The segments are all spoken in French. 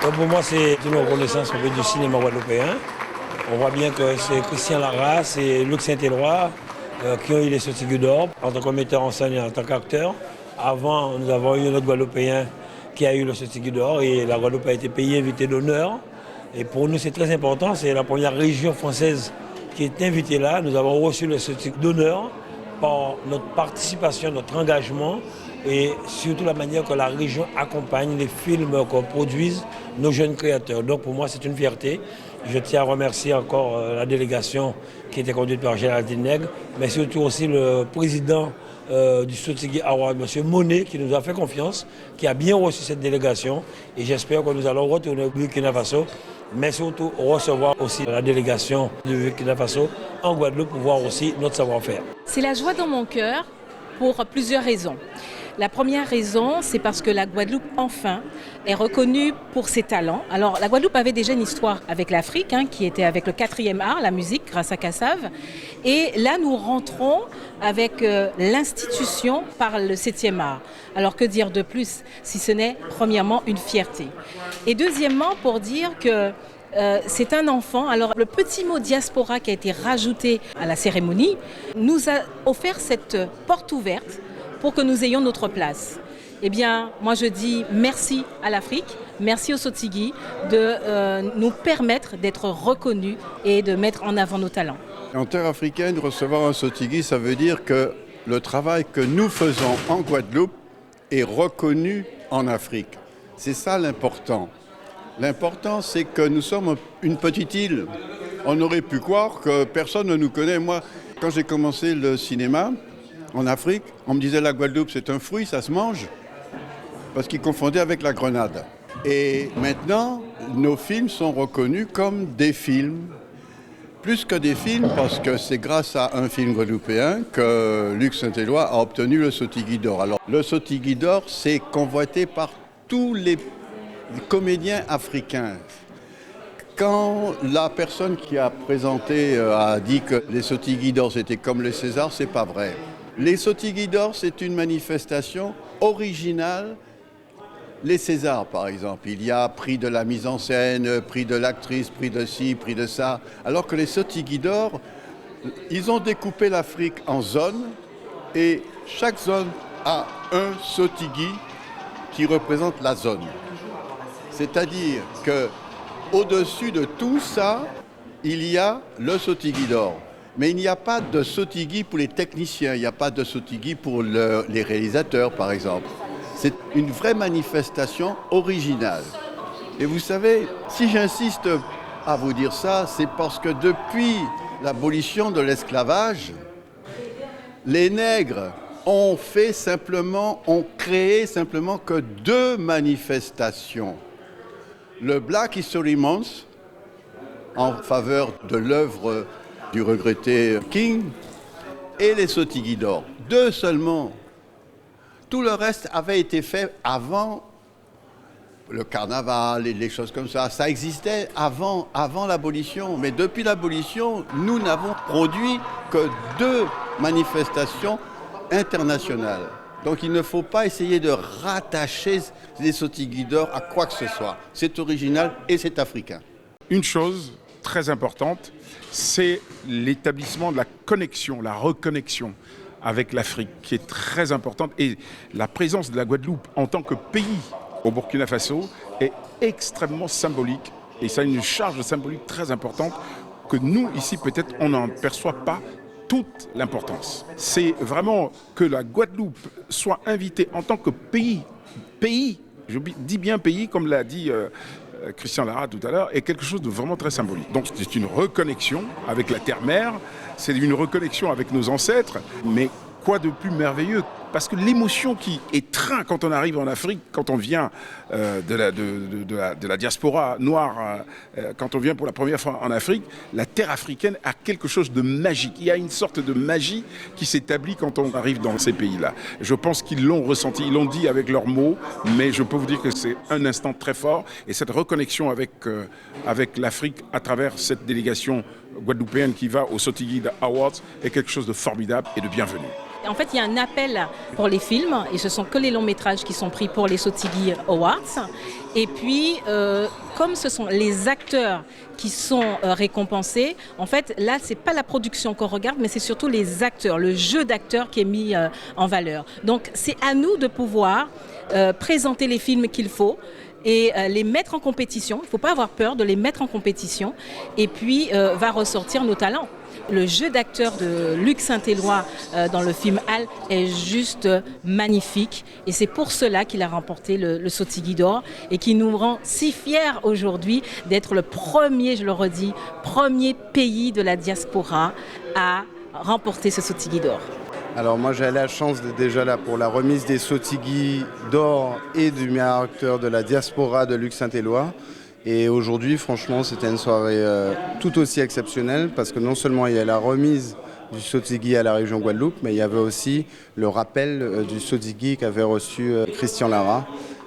Donc pour moi, c'est une reconnaissance au du cinéma guadeloupéen. On voit bien que c'est Christian Larras et Luc Saint-Éloi qui ont eu les Sottigues d'or en tant que metteur en scène et en tant qu'acteur. Avant, nous avons eu un autre Guadeloupéen qui a eu le Sottigues d'or et la Guadeloupe a été payée invité d'honneur. Et pour nous, c'est très important. C'est la première région française qui est invitée là. Nous avons reçu le Sottigues d'honneur par notre participation, notre engagement et surtout la manière que la région accompagne les films qu'on produise nos jeunes créateurs. Donc pour moi, c'est une fierté. Je tiens à remercier encore la délégation qui était conduite par Géraldine Nègre, mais surtout aussi le président du Sottigues Award, M. Monet, qui nous a fait confiance, qui a bien reçu cette délégation. Et j'espère que nous allons retourner au Burkina Faso, mais surtout recevoir aussi la délégation du Burkina Faso en Guadeloupe pour voir aussi notre savoir-faire. C'est la joie dans mon cœur pour plusieurs raisons. La première raison, c'est parce que la Guadeloupe, enfin, est reconnue pour ses talents. Alors, la Guadeloupe avait déjà une histoire avec l'Afrique, qui était avec le 4e art, la musique, grâce à Kassav. Et là, nous rentrons avec l'institution par le 7e art. Alors, que dire de plus, si ce n'est, premièrement, une fierté. Et deuxièmement, pour dire que c'est un enfant. Alors le petit mot diaspora qui a été rajouté à la cérémonie nous a offert cette porte ouverte pour que nous ayons notre place. Eh bien, moi je dis merci à l'Afrique, merci aux Sottigues de nous permettre d'être reconnus et de mettre en avant nos talents. En terre africaine, recevoir un Sottigues, ça veut dire que le travail que nous faisons en Guadeloupe est reconnu en Afrique. C'est ça l'important. L'important, c'est que nous sommes une petite île. On aurait pu croire que personne ne nous connaît. Moi, quand j'ai commencé le cinéma en Afrique, on me disait la Guadeloupe, c'est un fruit, ça se mange, parce qu'ils confondaient avec la grenade. Et maintenant, nos films sont reconnus comme des films. Plus que des films, parce que c'est grâce à un film guadeloupéen que Luc Saint-Éloi a obtenu le Sottigues d'or. Alors, le Sottigues d'or, c'est convoité par tous les comédiens africains. Quand la personne qui a présenté a dit que les Sottigues d'or c'était comme les Césars, c'est pas vrai. Les Sottigues d'or, c'est une manifestation originale. Les Césars, par exemple, il y a prix de la mise en scène, prix de l'actrice, prix de ci, prix de ça. Alors que les Sottigues d'or, ils ont découpé l'Afrique en zones et chaque zone a un Sottigues qui représente la zone. C'est-à-dire qu'au-dessus de tout ça, il y a le Sottigues d'or. Mais il n'y a pas de Sottigues pour les techniciens, il n'y a pas de Sottigues pour les réalisateurs, par exemple. C'est une vraie manifestation originale. Et vous savez, si j'insiste à vous dire ça, c'est parce que depuis l'abolition de l'esclavage, les nègres ont créé simplement que 2 manifestations. Le Black History Month, en faveur de l'œuvre du regretté King, et les Sottigues d'or. 2 seulement. Tout le reste avait été fait avant le carnaval et les choses comme ça. Ça existait avant l'abolition. Mais depuis l'abolition, nous n'avons produit que 2 manifestations internationales. Donc il ne faut pas essayer de rattacher les Sottigues d'or à quoi que ce soit. C'est original et c'est africain. Une chose très importante, c'est l'établissement de la connexion, la reconnexion avec l'Afrique, qui est très importante. Et la présence de la Guadeloupe en tant que pays au Burkina Faso est extrêmement symbolique. Et ça a une charge symbolique très importante que nous, ici, peut-être, on n'en perçoit pas toute l'importance. C'est vraiment que la Guadeloupe soit invitée en tant que pays, je dis bien pays, comme l'a dit Christian Larras tout à l'heure, est quelque chose de vraiment très symbolique. Donc c'est une reconnexion avec la terre-mère, c'est une reconnexion avec nos ancêtres, mais quoi de plus merveilleux? Parce que l'émotion qui étreint quand on arrive en Afrique, quand on vient de la diaspora noire, quand on vient pour la première fois en Afrique, la terre africaine a quelque chose de magique. Il y a une sorte de magie qui s'établit quand on arrive dans ces pays-là. Je pense qu'ils l'ont ressenti, ils l'ont dit avec leurs mots, mais je peux vous dire que c'est un instant très fort. Et cette reconnexion avec l'Afrique à travers cette délégation guadeloupéenne qui va au Sottigues Awards est quelque chose de formidable et de bienvenu. En fait, il y a un appel pour les films et ce sont que les longs métrages qui sont pris pour les Sotigui Awards. Et puis, comme ce sont les acteurs qui sont récompensés, en fait, là, c'est pas la production qu'on regarde, mais c'est surtout les acteurs, le jeu d'acteurs qui est mis en valeur. Donc, c'est à nous de pouvoir présenter les films qu'il faut et les mettre en compétition. Il ne faut pas avoir peur de les mettre en compétition. Et puis, va ressortir nos talents. Le jeu d'acteur de Luc Saint-Éloi dans le film Al est juste magnifique et c'est pour cela qu'il a remporté le Sotigui d'or et qui nous rend si fiers aujourd'hui d'être le premier, je le redis, premier pays de la diaspora à remporter ce Sotigui d'or. Alors moi j'ai la chance d'être déjà là pour la remise des Sotigui d'or et du meilleur acteur de la diaspora de Luc Saint-Éloi. Et aujourd'hui, franchement, c'était une soirée tout aussi exceptionnelle parce que non seulement il y a la remise du Sotigui à la région Guadeloupe, mais il y avait aussi le rappel du Sotigui qu'avait reçu Christian Lara.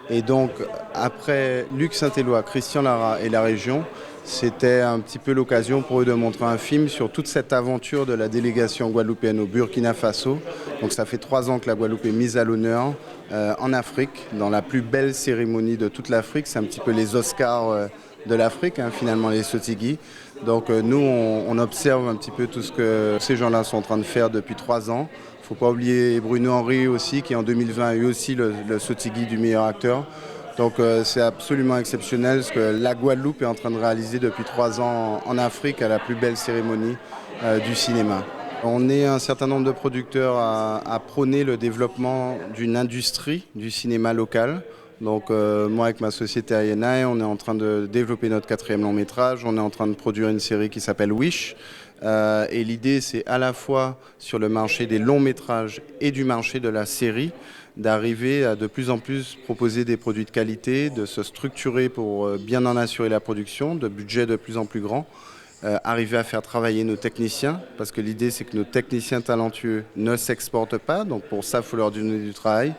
Et donc, après Luc Saint-Éloi, Christian Lara et la région, c'était un petit peu l'occasion pour eux de montrer un film sur toute cette aventure de la délégation guadeloupéenne au Burkina Faso. Donc ça fait 3 ans que la Guadeloupe est mise à l'honneur en Afrique, dans la plus belle cérémonie de toute l'Afrique. C'est un petit peu les Oscars de l'Afrique, finalement, les Sotigui. Donc nous, on observe un petit peu tout ce que ces gens-là sont en train de faire depuis 3 ans. Il ne faut pas oublier Bruno Henry aussi, qui en 2020 a eu aussi le Sotigui du meilleur acteur. Donc c'est absolument exceptionnel ce que la Guadeloupe est en train de réaliser depuis 3 ans en Afrique à la plus belle cérémonie du cinéma. On est un certain nombre de producteurs à prôner le développement d'une industrie du cinéma local. Donc moi avec ma société INI, on est en train de développer notre 4e long métrage. On est en train de produire une série qui s'appelle Wish. Et l'idée c'est à la fois sur le marché des longs métrages et du marché de la série d'arriver à de plus en plus proposer des produits de qualité, de se structurer pour bien en assurer la production, de budgets de plus en plus grands, arriver à faire travailler nos techniciens, parce que l'idée c'est que nos techniciens talentueux ne s'exportent pas, donc pour ça il faut leur donner du travail.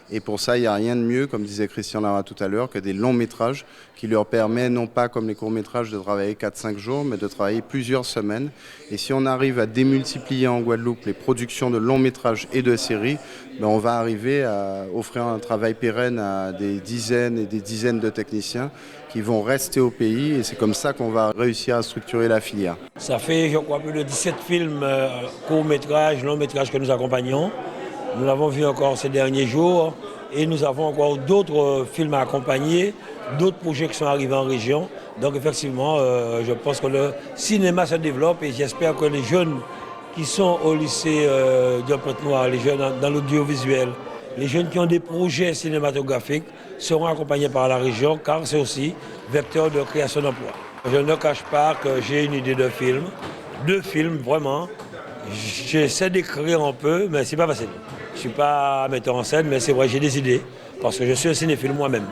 Et pour ça, il n'y a rien de mieux, comme disait Christian Lara tout à l'heure, que des longs métrages qui leur permettent, non pas comme les courts métrages, de travailler 4-5 jours, mais de travailler plusieurs semaines. Et si on arrive à démultiplier en Guadeloupe les productions de longs métrages et de séries, on va arriver à offrir un travail pérenne à des dizaines et des dizaines de techniciens qui vont rester au pays. Et c'est comme ça qu'on va réussir à structurer la filière. Ça fait, je crois, plus de 17 films, courts métrages, longs métrages que nous accompagnons. Nous l'avons vu encore ces derniers jours et nous avons encore d'autres films à accompagner, d'autres projets qui sont arrivés en région. Donc effectivement, je pense que le cinéma se développe et j'espère que les jeunes qui sont au lycée de Pointe-Noire, les jeunes dans l'audiovisuel, les jeunes qui ont des projets cinématographiques seront accompagnés par la région car c'est aussi vecteur de création d'emplois. Je ne cache pas que j'ai une idée de film, 2 films vraiment. J'essaie d'écrire un peu, mais c'est pas facile. Je ne suis pas metteur en scène, mais c'est vrai, j'ai des idées, parce que je suis un cinéphile moi-même.